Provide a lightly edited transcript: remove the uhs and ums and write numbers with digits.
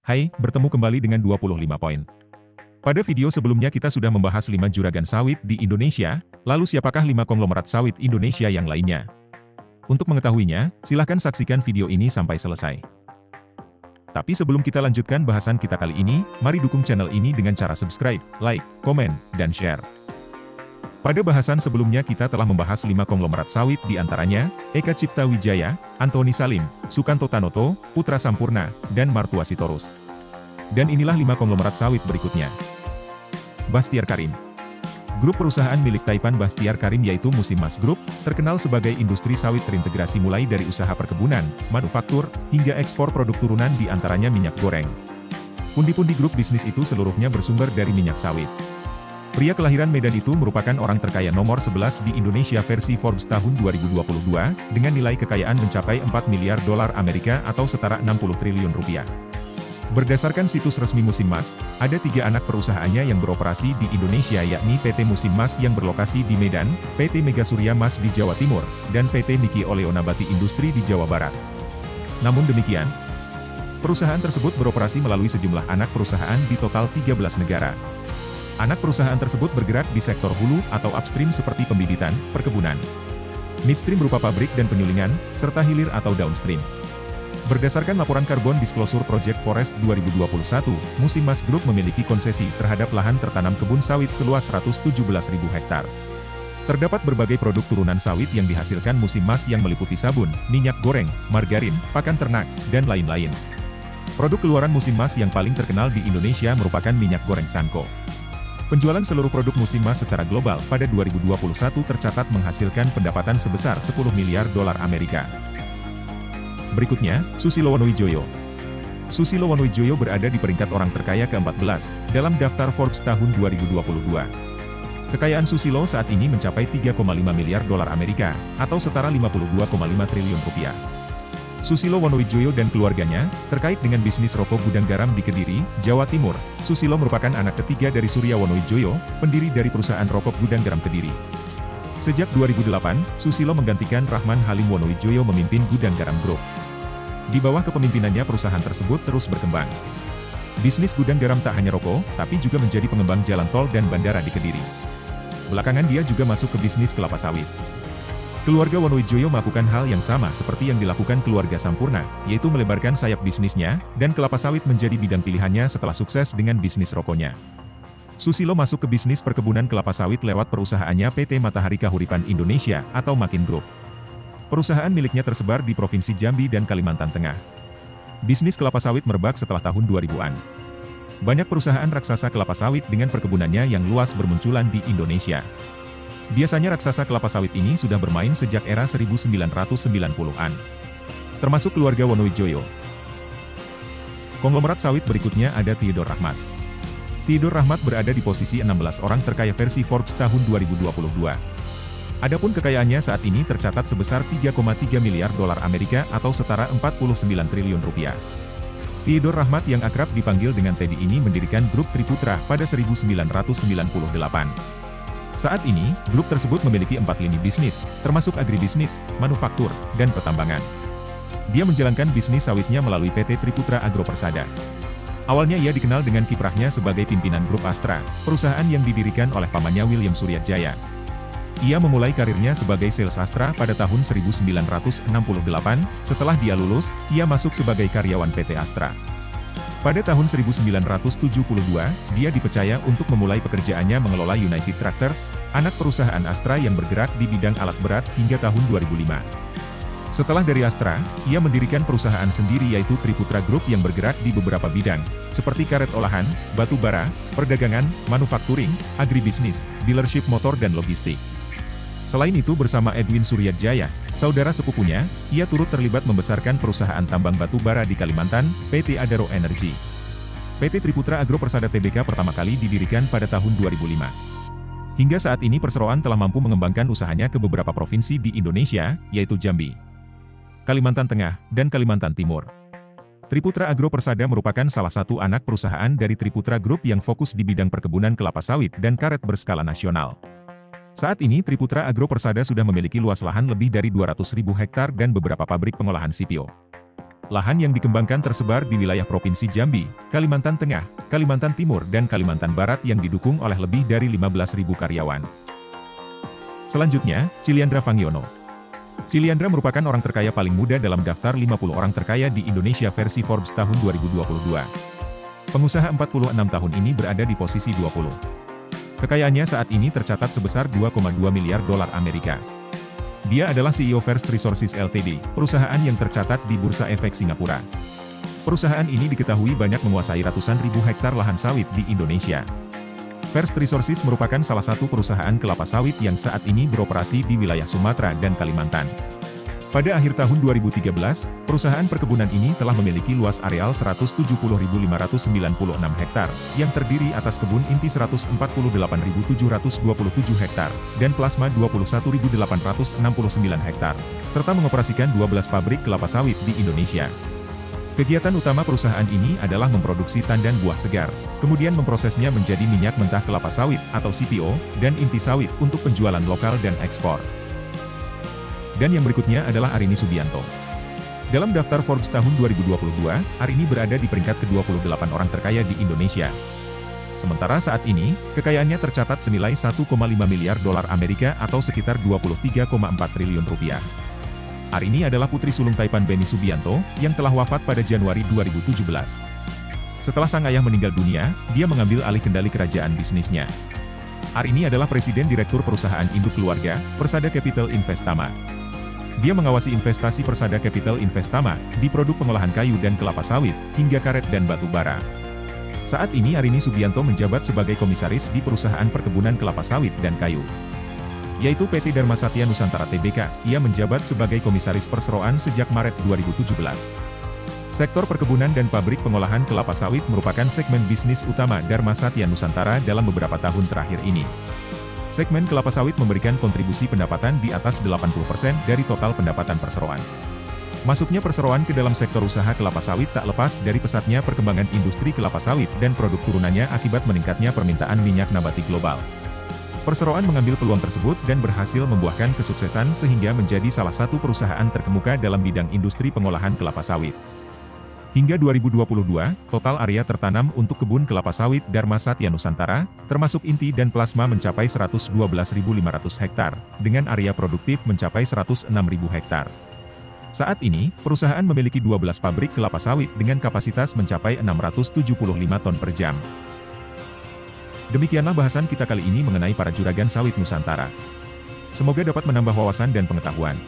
Hai, bertemu kembali dengan 25 poin. Pada video sebelumnya kita sudah membahas 5 juragan sawit di Indonesia, lalu siapakah 5 konglomerat sawit Indonesia yang lainnya? Untuk mengetahuinya, silahkan saksikan video ini sampai selesai. Tapi sebelum kita lanjutkan bahasan kita kali ini, mari dukung channel ini dengan cara subscribe, like, komen, dan share. Pada bahasan sebelumnya kita telah membahas 5 konglomerat sawit diantaranya, Eka Cipta Wijaya, Antoni Salim, Sukanto Tanoto, Putra Sampurna, dan Martua Sitorus. Dan inilah 5 konglomerat sawit berikutnya. Bakhtiar Karim. Grup perusahaan milik Taipan Bakhtiar Karim yaitu Musim Mas Group, terkenal sebagai industri sawit terintegrasi mulai dari usaha perkebunan, manufaktur, hingga ekspor produk turunan diantaranya minyak goreng. Pundi-pundi grup bisnis itu seluruhnya bersumber dari minyak sawit. Pria kelahiran Medan itu merupakan orang terkaya nomor 11 di Indonesia versi Forbes tahun 2022, dengan nilai kekayaan mencapai 4 miliar dolar Amerika atau setara 60 triliun rupiah. Berdasarkan situs resmi Musim Mas, ada 3 anak perusahaannya yang beroperasi di Indonesia yakni PT Musim Mas yang berlokasi di Medan, PT Mega Surya Mas di Jawa Timur, dan PT Miki Oleonabati Industri di Jawa Barat. Namun demikian, perusahaan tersebut beroperasi melalui sejumlah anak perusahaan di total 13 negara. Anak perusahaan tersebut bergerak di sektor hulu atau upstream seperti pembibitan, perkebunan. Midstream berupa pabrik dan penyulingan, serta hilir atau downstream. Berdasarkan laporan Carbon Disclosure Project Forest 2021, Musim Mas Group memiliki konsesi terhadap lahan tertanam kebun sawit seluas 117.000 hektar. Terdapat berbagai produk turunan sawit yang dihasilkan Musim Mas yang meliputi sabun, minyak goreng, margarin, pakan ternak, dan lain-lain. Produk keluaran Musim Mas yang paling terkenal di Indonesia merupakan minyak goreng Sanko. Penjualan seluruh produk Musim Mas secara global pada 2021 tercatat menghasilkan pendapatan sebesar 10 miliar dolar Amerika. Berikutnya, Susilo Wonowijoyo. Susilo Wonowijoyo berada di peringkat orang terkaya ke-14 dalam daftar Forbes tahun 2022. Kekayaan Susilo saat ini mencapai 3,5 miliar dolar Amerika atau setara 52,5 triliun rupiah. Susilo Wonowijoyo dan keluarganya, terkait dengan bisnis rokok gudang garam di Kediri, Jawa Timur. Susilo merupakan anak ketiga dari Surya Wonowijoyo, pendiri dari perusahaan rokok gudang garam Kediri. Sejak 2008, Susilo menggantikan Rahman Halim Wonowijoyo memimpin Gudang Garam Group. Di bawah kepemimpinannya perusahaan tersebut terus berkembang. Bisnis gudang garam tak hanya rokok, tapi juga menjadi pengembang jalan tol dan bandara di Kediri. Belakangan dia juga masuk ke bisnis kelapa sawit. Keluarga Wonowijoyo melakukan hal yang sama seperti yang dilakukan keluarga Sampurna, yaitu melebarkan sayap bisnisnya, dan kelapa sawit menjadi bidang pilihannya setelah sukses dengan bisnis rokoknya. Susilo masuk ke bisnis perkebunan kelapa sawit lewat perusahaannya PT Matahari Kahuripan Indonesia atau Makin Group. Perusahaan miliknya tersebar di Provinsi Jambi dan Kalimantan Tengah. Bisnis kelapa sawit merebak setelah tahun 2000-an. Banyak perusahaan raksasa kelapa sawit dengan perkebunannya yang luas bermunculan di Indonesia. Biasanya raksasa kelapa sawit ini sudah bermain sejak era 1990-an. Termasuk keluarga Wonowijoyo. Konglomerat sawit berikutnya ada Theodore Rahmat. Theodore Rahmat berada di posisi 16 orang terkaya versi Forbes tahun 2022. Adapun kekayaannya saat ini tercatat sebesar 3,3 miliar dolar Amerika atau setara 49 triliun rupiah. Theodore Rahmat yang akrab dipanggil dengan Teddy ini mendirikan grup Triputra pada 1998. Saat ini, grup tersebut memiliki 4 lini bisnis, termasuk agribisnis, manufaktur, dan pertambangan. Dia menjalankan bisnis sawitnya melalui PT Triputra Agro Persada. Awalnya ia dikenal dengan kiprahnya sebagai pimpinan grup Astra, perusahaan yang didirikan oleh pamannya William Suryatjaya. Ia memulai karirnya sebagai sales Astra pada tahun 1968, setelah dia lulus, ia masuk sebagai karyawan PT Astra. Pada tahun 1972, dia dipercaya untuk memulai pekerjaannya mengelola United Tractors, anak perusahaan Astra yang bergerak di bidang alat berat hingga tahun 2005. Setelah dari Astra, ia mendirikan perusahaan sendiri yaitu Triputra Group yang bergerak di beberapa bidang, seperti karet olahan, batu bara, perdagangan, manufakturing, agribisnis, dealership motor dan logistik. Selain itu bersama Edwin Suryatjaya, saudara sepupunya, ia turut terlibat membesarkan perusahaan tambang batu bara di Kalimantan, PT Adaro Energy. PT Triputra Agro Persada Tbk pertama kali didirikan pada tahun 2005. Hingga saat ini perseroan telah mampu mengembangkan usahanya ke beberapa provinsi di Indonesia, yaitu Jambi, Kalimantan Tengah, dan Kalimantan Timur. Triputra Agro Persada merupakan salah satu anak perusahaan dari Triputra Group yang fokus di bidang perkebunan kelapa sawit dan karet berskala nasional. Saat ini Triputra Agro Persada sudah memiliki luas lahan lebih dari 200.000 hektar dan beberapa pabrik pengolahan CPO. Lahan yang dikembangkan tersebar di wilayah Provinsi Jambi, Kalimantan Tengah, Kalimantan Timur dan Kalimantan Barat yang didukung oleh lebih dari 15.000 karyawan. Selanjutnya, Ciliandra Fangiono. Ciliandra merupakan orang terkaya paling muda dalam daftar 50 orang terkaya di Indonesia versi Forbes tahun 2022. Pengusaha 46 tahun ini berada di posisi 20. Kekayaannya saat ini tercatat sebesar 2,2 miliar dolar Amerika. Dia adalah CEO First Resources Ltd, perusahaan yang tercatat di Bursa Efek Singapura. Perusahaan ini diketahui banyak menguasai ratusan ribu hektar lahan sawit di Indonesia. First Resources merupakan salah satu perusahaan kelapa sawit yang saat ini beroperasi di wilayah Sumatera dan Kalimantan. Pada akhir tahun 2013, perusahaan perkebunan ini telah memiliki luas areal 170.596 hektar, yang terdiri atas kebun inti 148.727 hektar, dan plasma 21.869 hektar, serta mengoperasikan 12 pabrik kelapa sawit di Indonesia. Kegiatan utama perusahaan ini adalah memproduksi tandan buah segar, kemudian memprosesnya menjadi minyak mentah kelapa sawit atau CPO, dan inti sawit untuk penjualan lokal dan ekspor. Dan yang berikutnya adalah Arini Subianto. Dalam daftar Forbes tahun 2022, Arini berada di peringkat ke-28 orang terkaya di Indonesia. Sementara saat ini, kekayaannya tercatat senilai 1,5 miliar dolar Amerika atau sekitar 23,4 triliun rupiah. Arini adalah putri sulung Taipan Beni Subianto, yang telah wafat pada Januari 2017. Setelah sang ayah meninggal dunia, dia mengambil alih kendali kerajaan bisnisnya. Arini adalah Presiden Direktur Perusahaan Induk Keluarga, Persada Capital Investama. Dia mengawasi investasi Persada Capital Investama di produk pengolahan kayu dan kelapa sawit, hingga karet dan batu bara. Saat ini Arini Subianto menjabat sebagai komisaris di perusahaan perkebunan kelapa sawit dan kayu, yaitu PT Dharma Satya Nusantara Tbk. Ia menjabat sebagai komisaris perseroan sejak Maret 2017. Sektor perkebunan dan pabrik pengolahan kelapa sawit merupakan segmen bisnis utama Dharma Satya Nusantara dalam beberapa tahun terakhir ini. Segmen kelapa sawit memberikan kontribusi pendapatan di atas 80% dari total pendapatan perseroan. Masuknya perseroan ke dalam sektor usaha kelapa sawit tak lepas dari pesatnya perkembangan industri kelapa sawit dan produk turunannya akibat meningkatnya permintaan minyak nabati global. Perseroan mengambil peluang tersebut dan berhasil membuahkan kesuksesan sehingga menjadi salah satu perusahaan terkemuka dalam bidang industri pengolahan kelapa sawit. Hingga 2022, total area tertanam untuk kebun kelapa sawit Dharma Satya Nusantara, termasuk inti dan plasma mencapai 112.500 hektar, dengan area produktif mencapai 106.000 hektar. Saat ini, perusahaan memiliki 12 pabrik kelapa sawit dengan kapasitas mencapai 675 ton per jam. Demikianlah bahasan kita kali ini mengenai para juragan sawit Nusantara. Semoga dapat menambah wawasan dan pengetahuan.